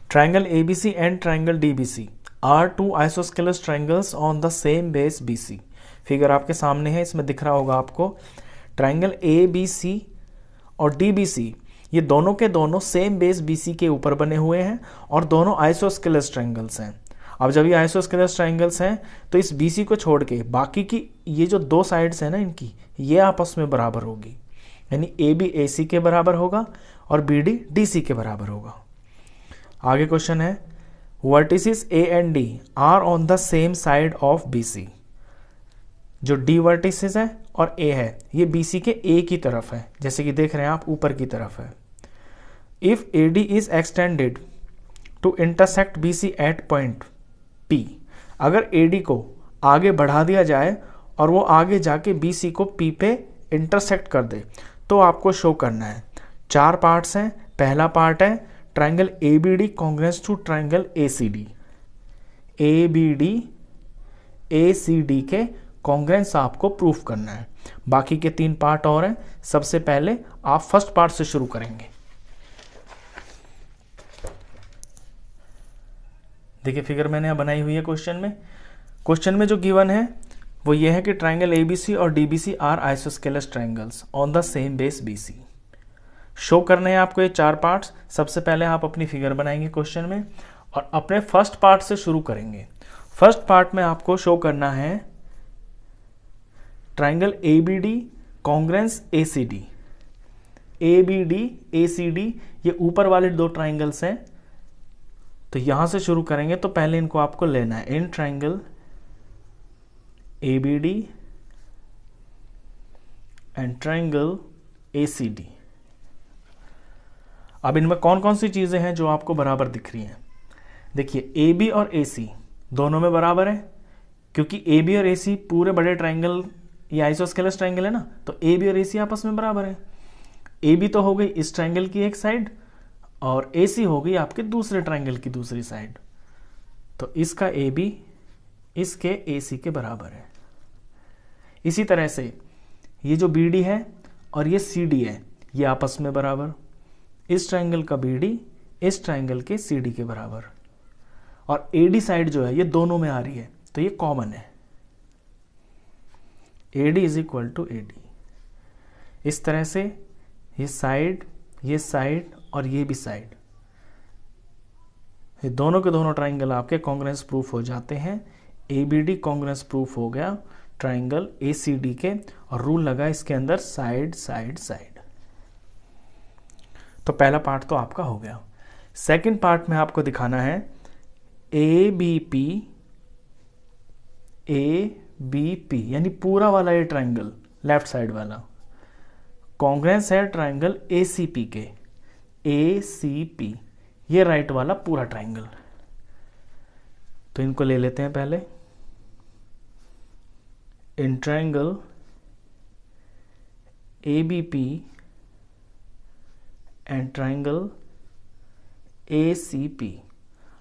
Triangle ABC and triangle DBC are two isosceles triangles on the same base BC। Figure आपके सामने है, इसमें दिख रहा होगा आपको। ट्राइंगल ABC और DBC ये दोनों के दोनों सेम बेस BC के ऊपर बने हुए हैं और दोनों आइसोस्केलस ट्राइंगल्स हैं। अब जब ये आइसोस्केलस ट्राइंगल्स हैं तो इस BC को छोड़ के बाकी की ये जो दो साइड्स हैं ना इनकी, ये आपस में बराबर होगी, यानी AB AC के बराबर होगा और BD DC के बराबर होगा। आगे क्वेश्चन है, vertices A and D are on the same side of BC। जो D वर्टिसेस है और A है ये BC के A की तरफ है, जैसे कि देख रहे हैं आप ऊपर की तरफ है। If AD is extended to intersect BC at point P, अगर AD को आगे बढ़ा दिया जाए और वो आगे जाके BC को P पे इंटरसेक्ट कर दे तो आपको शो करना है। 4 पार्ट्स हैं। पहला पार्ट है triangle ABD congruence to triangle ACD। ABD ACD के कॉन्ग्रेंस आपको प्रूफ करना है। बाकी के 3 पार्ट और हैं। सबसे पहले आप फर्स्ट पार्ट से शुरू करेंगे। देखिए फिगर मैंने यहाँ बनाई हुई है क्वेश्चन में जो गिवन है वो ये है कि ट्राइंगल ABC और DBC are isosceles triangles on the same base BC। Show करने हैं आपको ये 4 पार्ट्स। सबसे पहले आप अपनी फिगर बनाएंगे क्वेश्चन में और अपने फर्स्ट पार्ट से शुरू करेंगे। फर्स्ट पार्ट में आपको शो करना है triangle ABD congruence ACD। ABD ACD ये ऊपर वाले 2 ट्राइंगल्स हैं, तो यहां से शुरू करेंगे। तो पहले इनको आपको लेना है in triangle ABD and triangle ACD। अब इनमें कौन कौन सी चीजें हैं जो आपको बराबर दिख रही हैं। देखिए AB और AC दोनों में बराबर है, क्योंकि AB और AC पूरे बड़े ट्राइंगल, ये आइसोस्केलस ट्राइंगल है ना, तो AB और AC आपस में बराबर है। AB तो हो गई इस ट्राइंगल की एक साइड और AC हो गई आपके दूसरे ट्राइंगल की दूसरी साइड, तो इसका AB इसके AC के बराबर है। इसी तरह से ये जो BD है और ये CD है ये आपस में बराबर। इस ट्राइंगल का BD इस ट्राइंगल के CD के बराबर, और AD साइड जो है ये दोनों में आ रही है तो ये कॉमन है। AD is equal to AD। इस तरह से ये साइड और ये भी साइड, ये दोनों के दोनों ट्राइंगल आपके कॉन्ग्रेंस प्रूफ हो जाते हैं। ABD कॉन्ग्रेंस प्रूफ हो गया ट्राइंगल ACD के, और रूल लगा इसके अंदर साइड साइड साइड। तो पहला पार्ट तो आपका हो गया। सेकंड पार्ट में आपको दिखाना है ABP यानी पूरा वाला ये ट्राइंगल लेफ्ट साइड वाला कॉन्ग्रेंस है ट्राइंगल ACP के। ACP ये राइट वाला पूरा ट्राइंगल। तो इनको ले लेते हैं पहले। In triangle ABP and triangle ACP।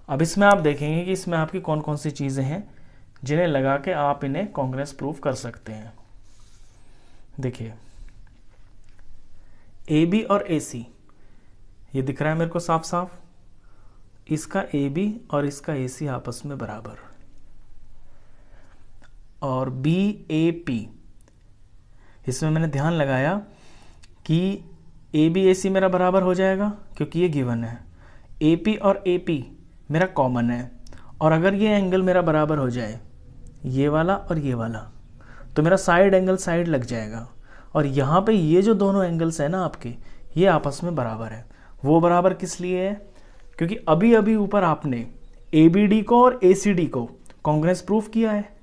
अब इसमें आप देखेंगे कि इसमें आपकी कौन कौन सी चीजें हैं जिन्हें लगा के आप इन्हें कॉन्ग्रेंस प्रूफ कर सकते हैं। देखिए AB और AC ये दिख रहा है मेरे को साफ साफ। इसका AB और इसका AC आपस में बराबर, और BAP इसमें मैंने ध्यान लगाया कि AB AC मेरा बराबर हो जाएगा क्योंकि ये गिवन है। AP और AP मेरा कॉमन है, और अगर ये एंगल मेरा बराबर हो जाए ये वाला और ये वाला तो मेरा साइड एंगल साइड लग जाएगा, और यहाँ पे ये जो दोनों एंगल्स हैं ना आपके ये आपस में बराबर है। वो बराबर किस लिए है? क्योंकि अभी अभी ऊपर आपने ABD को और ACD को कॉन्ग्रेंस प्रूफ किया है,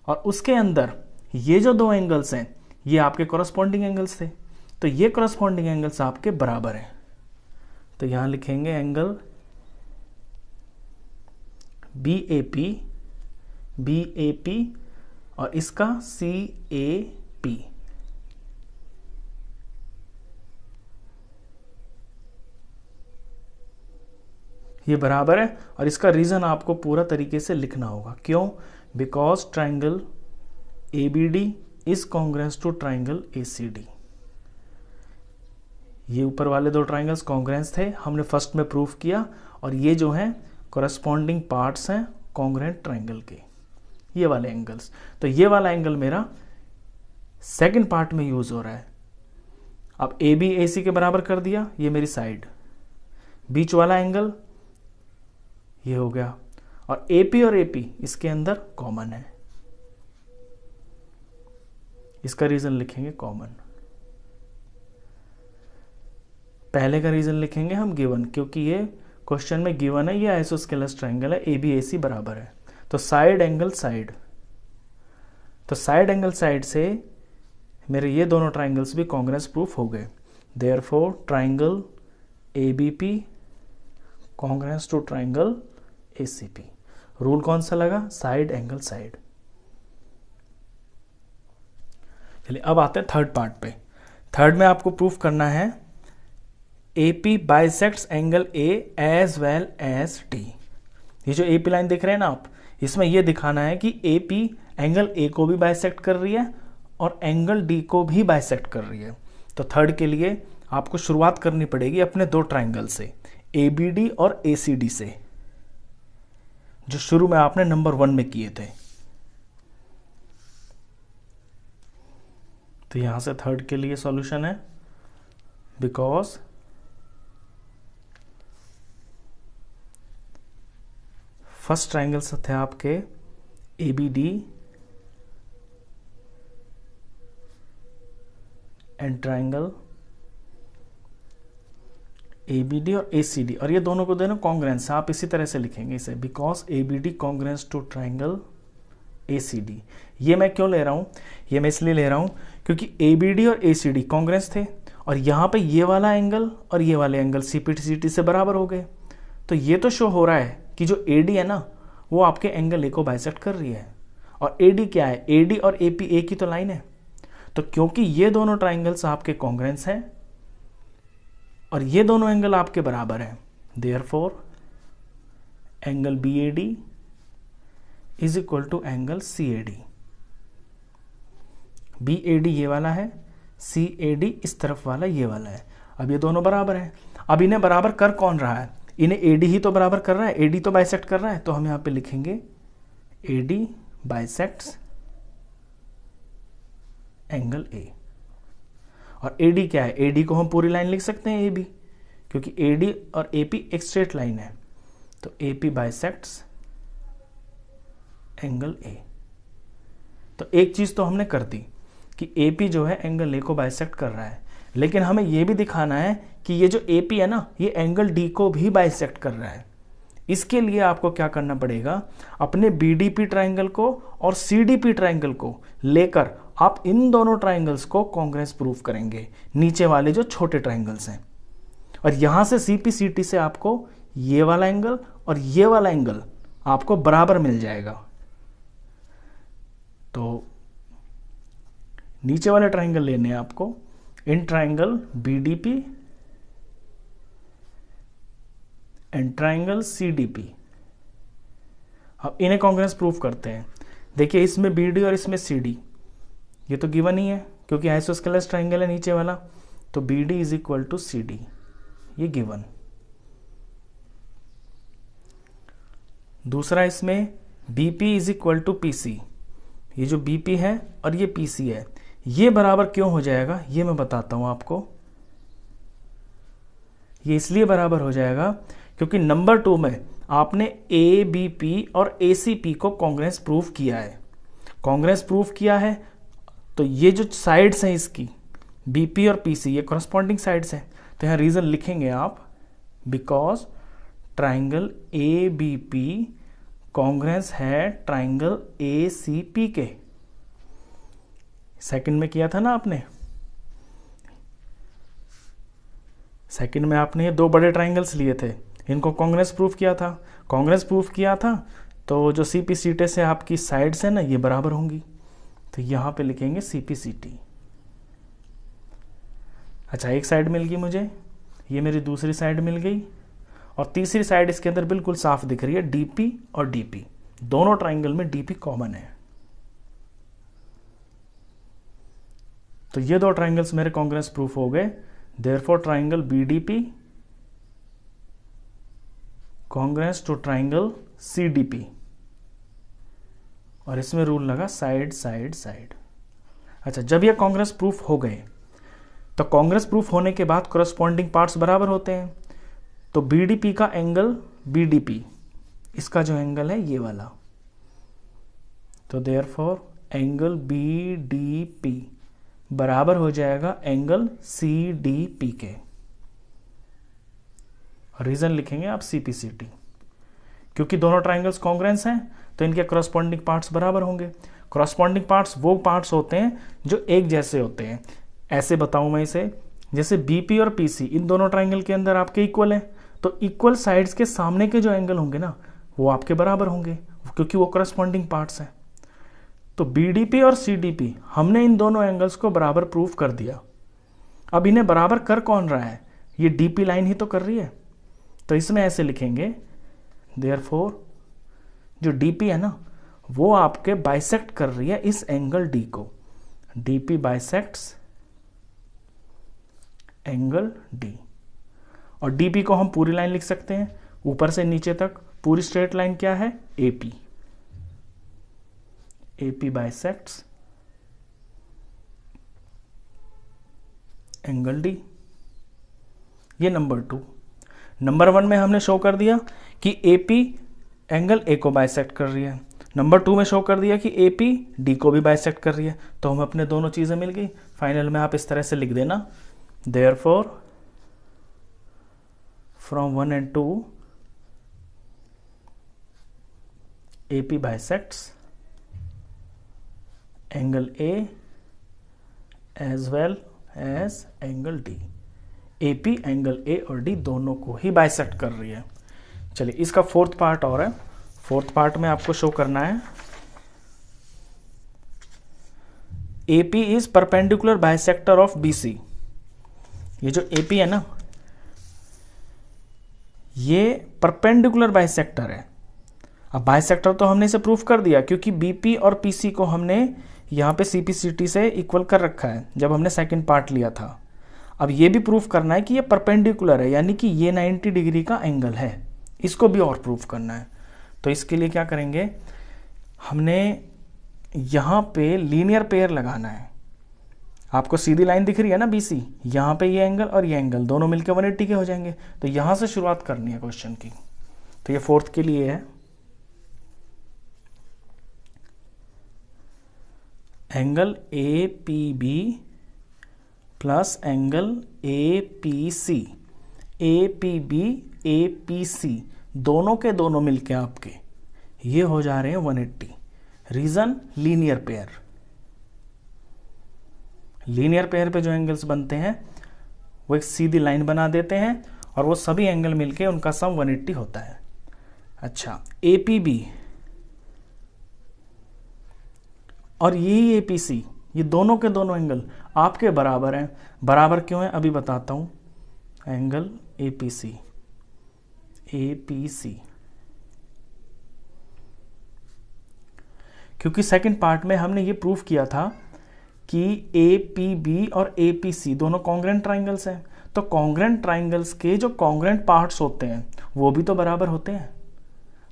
और उसके अंदर ये जो 2 एंगल्स हैं ये आपके कॉरस्पॉन्डिंग एंगल्स थे, तो ये कॉरस्पॉन्डिंग एंगल्स आपके बराबर हैं। तो यहां लिखेंगे एंगल BAP और इसका CAP। ये बराबर है, और इसका रीजन आपको पूरा तरीके से लिखना होगा। क्यों? Because triangle ABD is congruence to triangle ACD। ये ऊपर वाले दो ट्राइंगल्स कॉन्ग्रेंस थे, हमने फर्स्ट में प्रूफ किया, और ये जो हैं कॉरस्पॉन्डिंग पार्ट्स हैं कॉन्ग्रेंट ट्राइंगल के, ये वाले एंगल्स। तो ये वाला एंगल मेरा सेकंड पार्ट में यूज हो रहा है। अब ए बी ए सी के बराबर कर दिया, ये मेरी साइड, बीच वाला एंगल ये हो गया, और ए पी और ए पी इसके अंदर कॉमन है, इसका रीजन लिखेंगे कॉमन। पहले का रीजन लिखेंगे हम गिवन, क्योंकि ये क्वेश्चन में गिवन है, ये आइसोस्केलस ट्राइंगल है, ए बी ए सी बराबर है। तो साइड एंगल साइड, तो साइड एंगल साइड से मेरे ये दोनों ट्राइंगल्स भी कॉन्ग्रेंस प्रूफ हो गए। Therefore triangle A B P congruence to triangle A C P. Rule कौन सा लगा? Side angle side. चलिए अब आते हैं थर्ड पार्ट पे। थर्ड में आपको प्रूफ करना है AP bisects angle A as well as D। ये जो AP लाइन देख रहे हैं ना आप, इसमें ये दिखाना है कि AP एंगल A को भी बाइसेक्ट कर रही है और एंगल D को भी बाइसेक्ट कर रही है। तो थर्ड के लिए आपको शुरुआत करनी पड़ेगी अपने दो ट्राइंगल से, ABD और ACD से, जो शुरू में आपने नंबर 1 में किए थे। तो यहां से थर्ड के लिए सॉल्यूशन है, बिकॉज फर्स्ट ट्राइंगल से थे आपके ABD एंड ट्राइंगल ABD और ACD, और ये दोनों को दोनों कॉन्ग्रेंस, आप इसी तरह से लिखेंगे इसे, because ABD congruence to triangle ACD। ये मैं क्यों ले रहा हूं? ये मैं इसलिए ले रहा हूं क्योंकि ABD और ACD कॉन्ग्रेंस थे, और यहां पे ये वाला एंगल और ये वाले एंगल CPT से बराबर हो गए। तो ये तो शो हो रहा है कि जो AD है ना, वो आपके एंगल A को बाइसेक्ट कर रही है, और AD क्या है? AD और AP एक ही तो लाइन है। तो क्योंकि ये दोनों ट्राइंगल्स आपके कॉन्ग्रेंस हैं और ये दोनों एंगल आपके बराबर हैं, therefore angle BAD is equal to angle CAD। BAD ये वाला है, CAD इस तरफ वाला ये वाला है। अब ये दोनों बराबर हैं। अब इन्हें बराबर कर कौन रहा है? इन्हें AD ही तो बराबर कर रहा है, AD तो बाइसेक्ट कर रहा है। तो हम यहां पे लिखेंगे AD बाइसेक्ट्स एंगल A। और AD क्या है? AD को हम पूरी लाइन लिख सकते हैं AB, क्योंकि AD और AP एक स्ट्रेट लाइन है। तो AP बाइसेक्ट्स एंगल A। तो एक चीज तो हमने कर दी कि AP जो है एंगल A को बाइसेक्ट कर रहा है, लेकिन हमें यह भी दिखाना है कि ये जो AP है ना, ये एंगल D को भी बाइसेक्ट कर रहा है। इसके लिए आपको क्या करना पड़ेगा? अपने BDP ट्राइंगल को और CDP ट्राइंगल को लेकर आप इन दोनों ट्राइंगल्स को कॉन्ग्रेंस प्रूफ करेंगे, नीचे वाले जो छोटे ट्राइंगल्स हैं। और यहां से CPCT से आपको ये वाला एंगल और ये वाला एंगल आपको बराबर मिल जाएगा। तो नीचे वाले ट्राइंगल लेने हैं आपको, in triangle BDP and triangle CDP। अब इन्हें कॉन्ग्रेंस प्रूफ करते हैं। देखिए इसमें BD और इसमें CD, ये तो गिवन ही है क्योंकि आइसोस्केलस ट्राइंगल है नीचे वाला। तो BD is equal to CD, ये गिवन। दूसरा इसमें BP is equal to PC। ये जो BP है और ये PC है, ये बराबर क्यों हो जाएगा ये मैं बताता हूं आपको। ये इसलिए बराबर हो जाएगा क्योंकि नंबर 2 में आपने ABP और ACP को कॉन्ग्रेंस प्रूफ किया है। कॉन्ग्रेंस प्रूफ किया है तो ये जो साइड्स हैं इसकी BP और PC, ये कॉरस्पॉन्डिंग साइड्स हैं। तो यहाँ रीजन लिखेंगे आप, बिकॉज ट्राइंगल ABP कॉन्ग्रेंस है ट्राइंगल ACP के। सेकंड में किया था ना आपने, सेकंड में आपने ये दो बड़े ट्राइंगल्स लिए थे, इनको कॉन्ग्रेंस प्रूफ किया था। कॉन्ग्रेंस प्रूफ किया था तो जो CPCT से आपकी साइड्स है ना, ये बराबर होंगी। तो यहां पे लिखेंगे CPCT। अच्छा, एक साइड मिल गई मुझे, ये मेरी दूसरी साइड मिल गई, और तीसरी साइड इसके अंदर बिल्कुल साफ दिख रही है, DP और DP। दोनों ट्राइंगल में DP कॉमन है। तो ये दो ट्राइंगल्स मेरे कॉन्ग्रेंस प्रूफ हो गए। Therefore triangle BDP congruence to triangle CDP, और इसमें रूल लगा साइड साइड साइड। अच्छा, जब ये कांग्रेस प्रूफ हो गए तो कांग्रेस प्रूफ होने के बाद करस्पॉन्डिंग पार्ट्स बराबर होते हैं। तो बीडीपी का एंगल बीडीपी, इसका जो एंगल है ये वाला, तो देयरफॉर एंगल बीडीपी बराबर हो जाएगा एंगल सीडीपी के। रीजन लिखेंगे आप सीपीसीटी, क्योंकि दोनों ट्राइंगल्स कॉन्ग्रेंस हैं तो इनके करस्पॉन्डिंग पार्ट्स बराबर होंगे। करस्पॉन्डिंग पार्ट्स वो पार्ट्स होते हैं जो एक जैसे होते हैं। ऐसे बताऊं मैं इसे, जैसे बीपी और पीसी इन दोनों ट्राइंगल के अंदर आपके इक्वल है, तो इक्वल साइड्स के सामने के जो एंगल होंगे ना वो आपके बराबर होंगे, क्योंकि वो करस्पॉन्डिंग पार्ट्स हैं। तो बीडीपी और सीडीपी हमने इन दोनों एंगल्स को बराबर प्रूफ कर दिया। अब इन्हें बराबर कर कौन रहा है? ये डीपी लाइन ही तो कर रही है। तो इसमें ऐसे लिखेंगे, देयरफॉर जो डीपी है ना वो आपके बाइसेक्ट कर रही है इस एंगल डी को। डीपी बाइसेक्ट्स एंगल डी, और डीपी को हम पूरी लाइन लिख सकते हैं ऊपर से नीचे तक। पूरी स्ट्रेट लाइन क्या है? AP. AP bisects angle D. ये नंबर 2। नंबर 1 में हमने शो कर दिया कि एपी एंगल ए को बाइसेक्ट कर रही है। नंबर 2 में शो कर दिया कि एपी डी को भी बाइसेक्ट कर रही है। तो हम अपने दोनों चीजें मिल गई। फाइनल में आप इस तरह से लिख देना, therefore from 1 and 2 AP bisects angle A as well as angle D। AP angle A और D दोनों को ही बाइसेक्ट कर रही है। चलिए, इसका 4th पार्ट और है। 4th पार्ट में आपको शो करना है AP is perpendicular bisector of BC। ये जो AP है ना ये परपेंडिकुलर बाइसेक्टर है। अब बाइसेक्टर तो हमने इसे प्रूफ कर दिया, क्योंकि बीपी और पीसी को हमने यहाँ पे सीपीसीटी से इक्वल कर रखा है जब हमने सेकंड पार्ट लिया था। अब ये भी प्रूफ करना है कि ये परपेंडिकुलर है, यानी कि ये 90 डिग्री का एंगल है। इसको भी और प्रूफ करना है। तो इसके लिए क्या करेंगे, हमने यहाँ पे लीनियर पेयर लगाना है। आपको सीधी लाइन दिख रही है ना बीसी, यहाँ पे ये एंगल और ये एंगल दोनों मिलकर 180 के हो जाएंगे। तो यहाँ से शुरुआत करनी है क्वेश्चन की। तो ये 4th के लिए है, angle A P B plus angle A P C. A P B A P C दोनों के दोनों मिलके आपके ये हो जा रहे हैं 180। Reason linear pair. Linear pair पे जो एंगल्स बनते हैं वो एक सीधी लाइन बना देते हैं और वो सभी एंगल मिलके उनका सम 180 होता है। अच्छा, ए पी बी और यही APC ये दोनों के दोनों एंगल आपके बराबर हैं। बराबर क्यों है अभी बताता हूं। एंगल APC क्योंकि सेकंड पार्ट में हमने ये प्रूफ किया था कि APB और APC दोनों कॉन्ग्रेंट ट्राइंगल्स हैं। तो कॉन्ग्रेंट ट्राइंगल्स के जो कॉन्ग्रेंट पार्ट्स होते हैं वो भी तो बराबर होते हैं।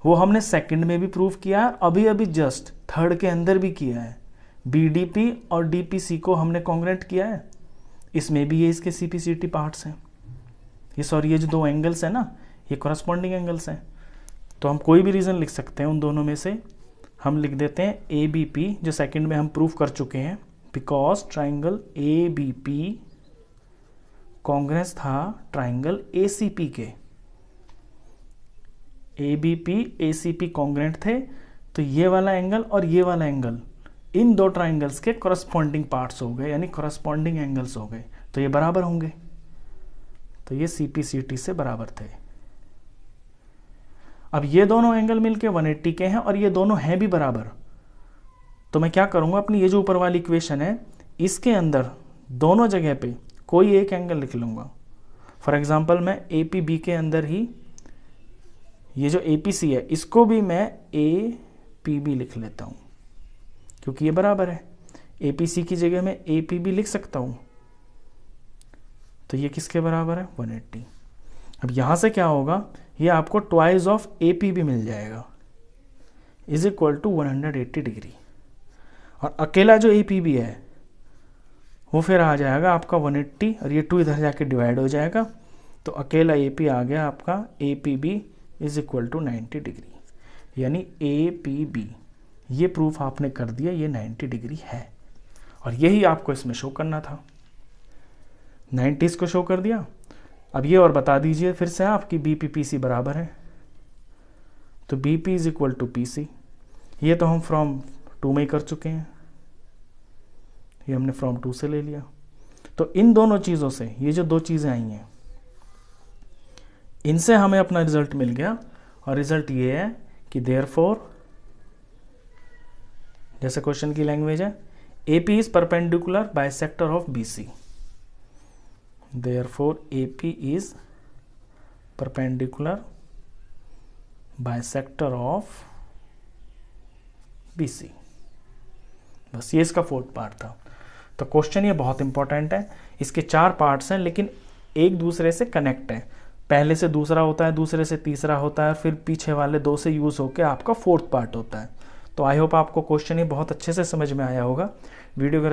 वो हमने सेकंड में भी प्रूफ किया, अभी अभी जस्ट थर्ड के अंदर भी किया है। BDP और DPC को हमने कॉन्ग्रेंट किया है। इसमें भी ये इसके CPCT पार्ट्स हैं। ये जो दो एंगल्स हैं ना ये कॉरस्पॉन्डिंग एंगल्स हैं। तो हम कोई भी रीजन लिख सकते हैं उन दोनों में से। हम लिख देते हैं ABP, जो सेकंड में हम प्रूफ कर चुके हैं, बिकॉज ट्राइंगल ABP कॉन्ग्रेंस था ट्राइंगल ACP के। ABP ACP कॉन्ग्रेंट थे, तो ये वाला एंगल और ये वाला एंगल इन दो ट्राइंगल्स के कॉरस्पॉन्डिंग पार्ट्स हो गए, यानी कॉरस्पॉन्डिंग एंगल्स हो गए। तो ये बराबर होंगे। तो ये CPCT से बराबर थे। अब ये दोनों एंगल मिलके 180 के हैं और ये दोनों हैं भी बराबर। तो मैं क्या करूंगा, अपनी ये जो ऊपर वाली इक्वेशन है इसके अंदर दोनों जगह पे कोई एक एंगल लिख लूंगा। फॉर एग्जांपल मैं APB के अंदर ही ये जो APC है इसको भी मैं APB लिख लेता हूं, क्योंकि ये बराबर है। APC की जगह मैं APB लिख सकता हूं। तो ये किसके बराबर है 180। अब यहाँ से क्या होगा, ये आपको ट्वाइस ऑफ AP भी मिल जाएगा, इज इक्वल टू 180 डिग्री। और अकेला जो AP भी है वो फिर आ जाएगा आपका 180, और ये 2 इधर जाके डिवाइड हो जाएगा, तो अकेला AP आ गया आपका APB is equal to 90 degree, यानी APB ये प्रूफ आपने कर दिया, ये 90 डिग्री है। और यही आपको इसमें शो करना था, 90 इसको शो कर दिया। अब ये और बता दीजिए फिर से आपकी BPPC बराबर है, तो BP is equal to PC, ये तो हम फ्रॉम 2 में कर चुके हैं, ये हमने फ्रॉम 2 से ले लिया। तो इन दोनों चीज़ों से, ये जो 2 चीज़ें आई हैं, इनसे हमें अपना रिजल्ट मिल गया। और रिजल्ट ये है कि देयरफॉर, जैसे क्वेश्चन की लैंग्वेज है, AP is perpendicular bisector of BC, therefore AP is perpendicular bisector of BC। बस ये इसका 4th पार्ट था। तो क्वेश्चन ये बहुत इंपॉर्टेंट है, इसके 4 पार्ट्स हैं लेकिन एक दूसरे से कनेक्ट है, पहले से दूसरा होता है, दूसरे से तीसरा होता है, फिर पीछे वाले 2 से यूज होकर आपका 4th पार्ट होता है। तो आई होप आपको क्वेश्चन ये बहुत अच्छे से समझ में आया होगा। वीडियो अगर